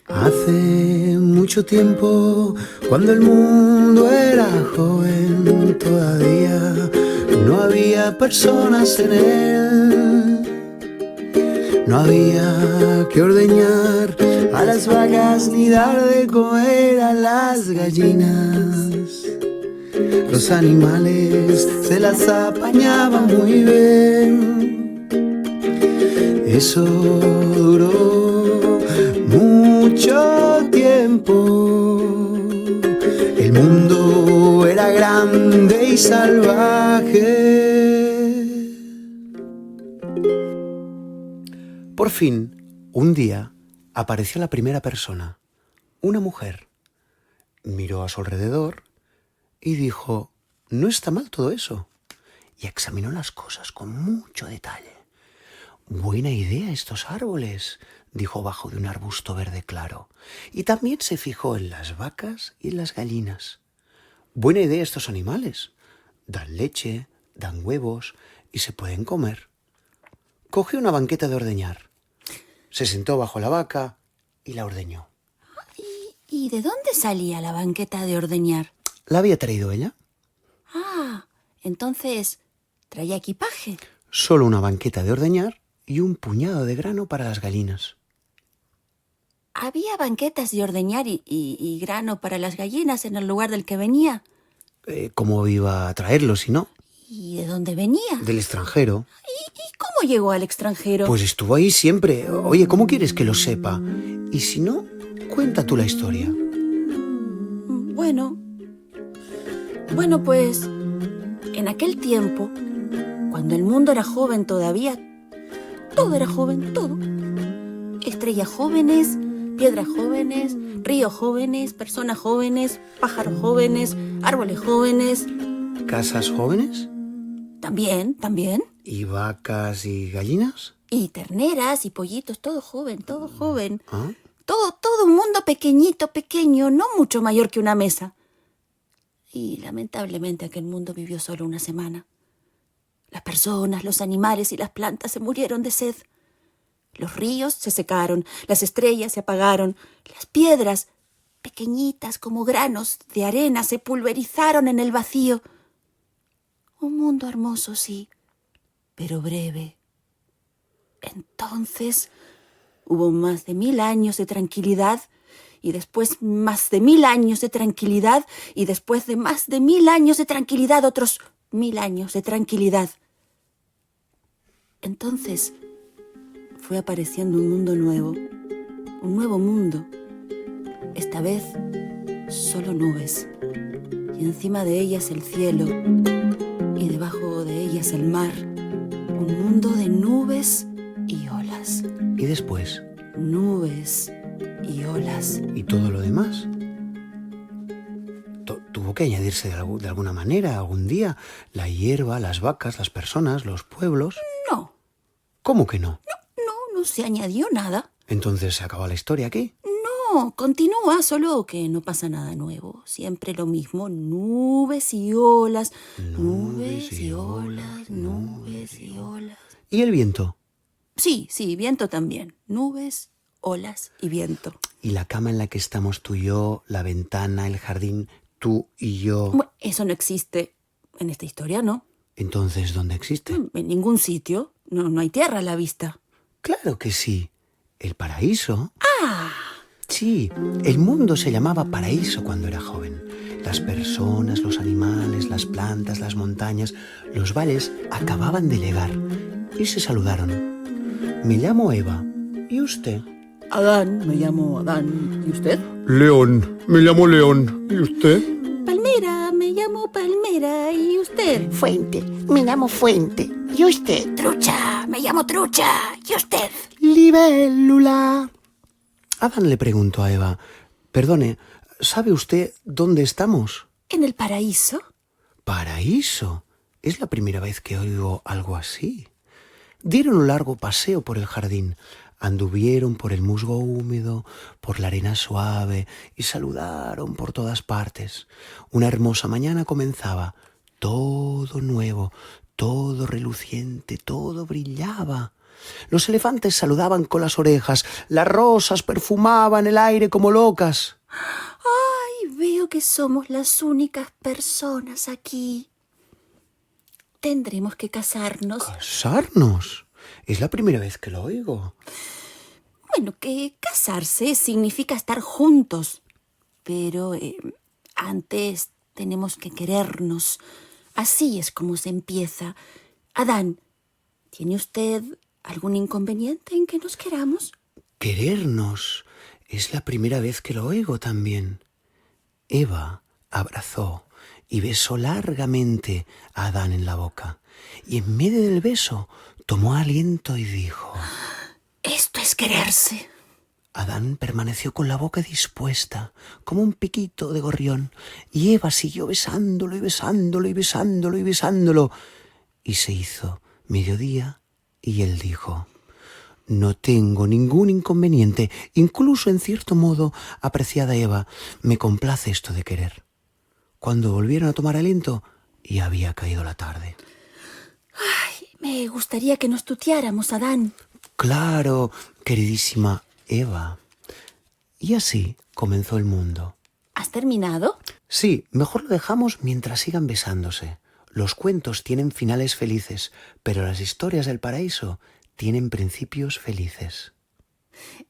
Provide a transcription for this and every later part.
Hace mucho tiempo, cuando el mundo era joven, todavía no había personas en él. No había que ordeñar a las vacas ni dar de comer a las gallinas. Los animales se las apañaban muy bien. Eso duró mucho tiempo. El mundo era grande y salvaje. Por fin, un día, apareció la primera persona, una mujer. Miró a su alrededor y dijo: no está mal todo eso. Y examinó las cosas con mucho detalle. Buena idea estos árboles, dijo bajo de un arbusto verde claro. Y también se fijó en las vacas y en las gallinas. Buena idea estos animales. Dan leche, dan huevos y se pueden comer. Cogió una banqueta de ordeñar. Se sentó bajo la vaca y la ordeñó. ¿Y de dónde salía la banqueta de ordeñar? ¿La había traído ella? Ah, entonces traía equipaje. Solo una banqueta de ordeñar y un puñado de grano para las gallinas. ¿Había banquetas de ordeñar y grano para las gallinas en el lugar del que venía? ¿Cómo iba a traerlo si no? ¿Y de dónde venía? Del extranjero. ¿Y cómo llegó al extranjero? Pues estuvo ahí siempre. Oye, ¿cómo quieres que lo sepa? Y si no, cuenta tú la historia. Bueno, pues en aquel tiempo, cuando el mundo era joven todavía, todo era joven, todo. Estrellas jóvenes, piedras jóvenes, ríos jóvenes, personas jóvenes, pájaros jóvenes, árboles jóvenes. ¿Casas jóvenes? También. ¿Y vacas y gallinas? Y terneras y pollitos, todo joven, todo joven. ¿Ah? Todo un mundo pequeño, no mucho mayor que una mesa. Y lamentablemente aquel mundo vivió solo una semana. Las personas, los animales y las plantas se murieron de sed. Los ríos se secaron, las estrellas se apagaron, las piedras, pequeñitas como granos de arena, se pulverizaron en el vacío. Un mundo hermoso, sí, pero breve. Entonces hubo más de 1000 años de tranquilidad, y después más de 1000 años de tranquilidad, y después de más de 1000 años de tranquilidad, otros 1000 años de tranquilidad. Entonces fue apareciendo un mundo nuevo, un nuevo mundo. Esta vez solo nubes, y encima de ellas el cielo, y debajo de ellas el mar. Un mundo de nubes y olas. ¿Y después? Nubes y olas. ¿Y todo lo demás? Tuvo que añadirse de alguna manera algún día. La hierba, las vacas, las personas, los pueblos. No. ¿Cómo que no? No se añadió nada. ¿Entonces se acabó la historia aquí? No, continúa, solo que no pasa nada nuevo. Siempre lo mismo, nubes y olas. Nubes y olas, nubes y olas. ¿Y el viento? Sí, viento también. Nubes, olas y viento. ¿Y la cama en la que estamos tú y yo, la ventana, el jardín, tú y yo? Bueno, eso no existe en esta historia, ¿no? ¿Entonces dónde existe? En ningún sitio. No hay tierra a la vista. Claro que sí. ¿El paraíso? ¡Ah! Sí, el mundo se llamaba paraíso cuando era joven. Las personas, los animales, las plantas, las montañas, los valles acababan de llegar y se saludaron. Me llamo Eva. ¿Y usted? Adán, me llamo Adán. ¿Y usted? León. Me llamo León. ¿Y usted? Palmera, me llamo Palmera. ¿Y usted? Fuente, me llamo Fuente. ¿Y usted? Trucha, me llamo Trucha. ¿Y usted? Libélula. Adán le preguntó a Eva: perdone, ¿sabe usted dónde estamos? ¿En el paraíso? ¿Paraíso? Es la primera vez que oigo algo así. Dieron un largo paseo por el jardín. Anduvieron por el musgo húmedo, por la arena suave y saludaron por todas partes. Una hermosa mañana comenzaba. Todo nuevo, todo reluciente, todo brillaba. Los elefantes saludaban con las orejas, las rosas perfumaban el aire como locas. Ay, veo que somos las únicas personas aquí. Tendremos que casarnos. ¿Casarnos? Es la primera vez que lo oigo. Bueno, que casarse significa estar juntos. Pero antes tenemos que querernos. Así es como se empieza. Adán, ¿tiene usted algún inconveniente en que nos queramos? Querernos. Es la primera vez que lo oigo también. Eva abrazó y besó largamente a Adán en la boca. Y en medio del beso tomó aliento y dijo: Esto es quererse. Adán permaneció con la boca dispuesta, como un piquito de gorrión, y Eva siguió besándolo y besándolo y besándolo y besándolo. Y se hizo mediodía y él dijo: no tengo ningún inconveniente, incluso en cierto modo, apreciada Eva, me complace esto de querer. Cuando volvieron a tomar aliento, ya había caído la tarde. Ay, me gustaría que nos tuteáramos, Adán. Claro, queridísima Eva. Y así comenzó el mundo. ¿Has terminado? Sí, mejor lo dejamos mientras sigan besándose. Los cuentos tienen finales felices, pero las historias del paraíso tienen principios felices.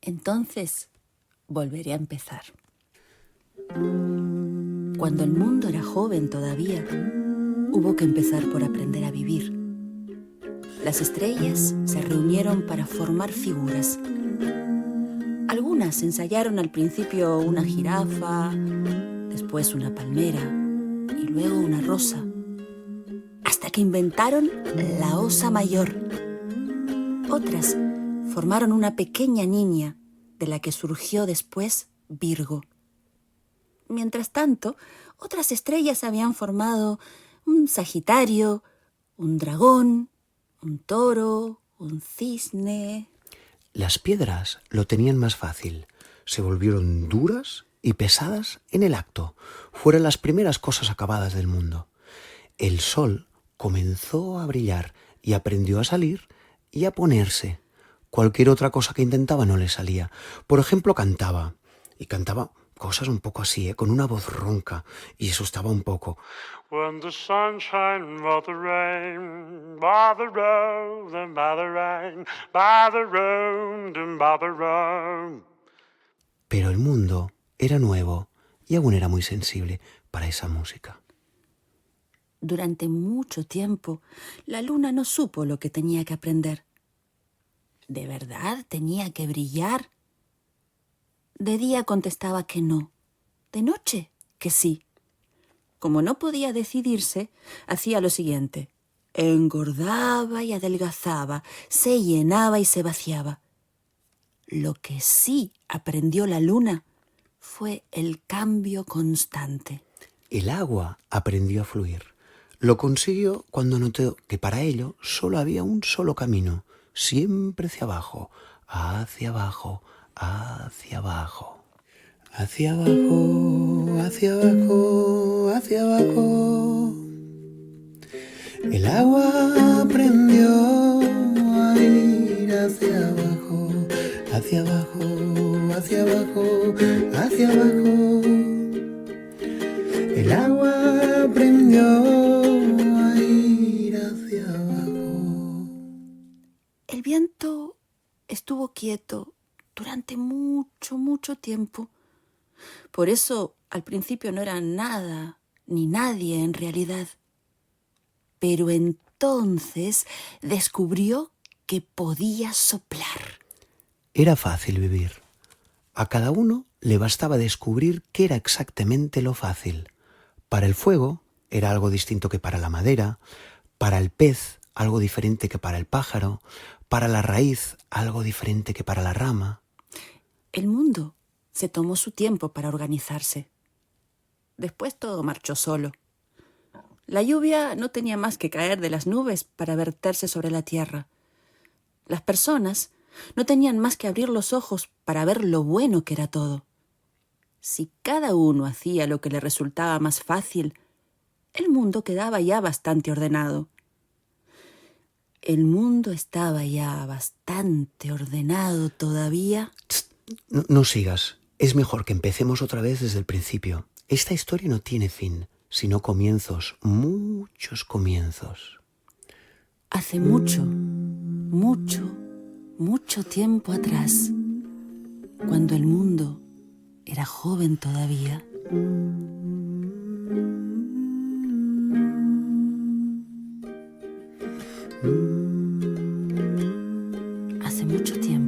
Entonces, volveré a empezar. Cuando el mundo era joven todavía, hubo que empezar por aprender a vivir. Las estrellas se reunieron para formar figuras. Algunas ensayaron al principio una jirafa, después una palmera y luego una rosa, hasta que inventaron la osa mayor. Otras formaron una pequeña niña, de la que surgió después Virgo. Mientras tanto, otras estrellas habían formado un Sagitario, un dragón, un toro, un cisne. Las piedras lo tenían más fácil. Se volvieron duras y pesadas en el acto. Fueron las primeras cosas acabadas del mundo. El sol comenzó a brillar y aprendió a salir y a ponerse. Cualquier otra cosa que intentaba no le salía. Por ejemplo, cantaba. Y cantaba cosas un poco así, con una voz ronca. Y asustaba un poco. When the sunshine by the rain, by the road and by the rain, by the road and by the road. Pero el mundo era nuevo y aún era muy sensible para esa música. Durante mucho tiempo, la luna no supo lo que tenía que aprender. ¿De verdad tenía que brillar? De día contestaba que no, de noche que sí. Como no podía decidirse, hacía lo siguiente: engordaba y adelgazaba, se llenaba y se vaciaba. Lo que sí aprendió la luna fue el cambio constante. El agua aprendió a fluir. Lo consiguió cuando notó que para ello solo había un solo camino, siempre hacia abajo, hacia abajo, hacia abajo. Hacia abajo, hacia abajo, hacia abajo. El agua aprendió a ir hacia abajo, hacia abajo, hacia abajo, hacia abajo. El agua aprendió a ir hacia abajo. El viento estuvo quieto durante mucho, mucho tiempo. Por eso, al principio no era nada ni nadie en realidad. Pero entonces descubrió que podía soplar. Era fácil vivir. A cada uno le bastaba descubrir qué era exactamente lo fácil. Para el fuego era algo distinto que para la madera, para el pez algo diferente que para el pájaro, para la raíz algo diferente que para la rama. El mundo se tomó su tiempo para organizarse. Después todo marchó solo. La lluvia no tenía más que caer de las nubes para verterse sobre la tierra. Las personas no tenían más que abrir los ojos para ver lo bueno que era todo. Si cada uno hacía lo que le resultaba más fácil, el mundo quedaba ya bastante ordenado. El mundo estaba ya bastante ordenado todavía. No sigas. Es mejor que empecemos otra vez desde el principio. Esta historia no tiene fin, sino comienzos, muchos comienzos. Hace mucho, mucho tiempo atrás, cuando el mundo era joven todavía, hace mucho tiempo,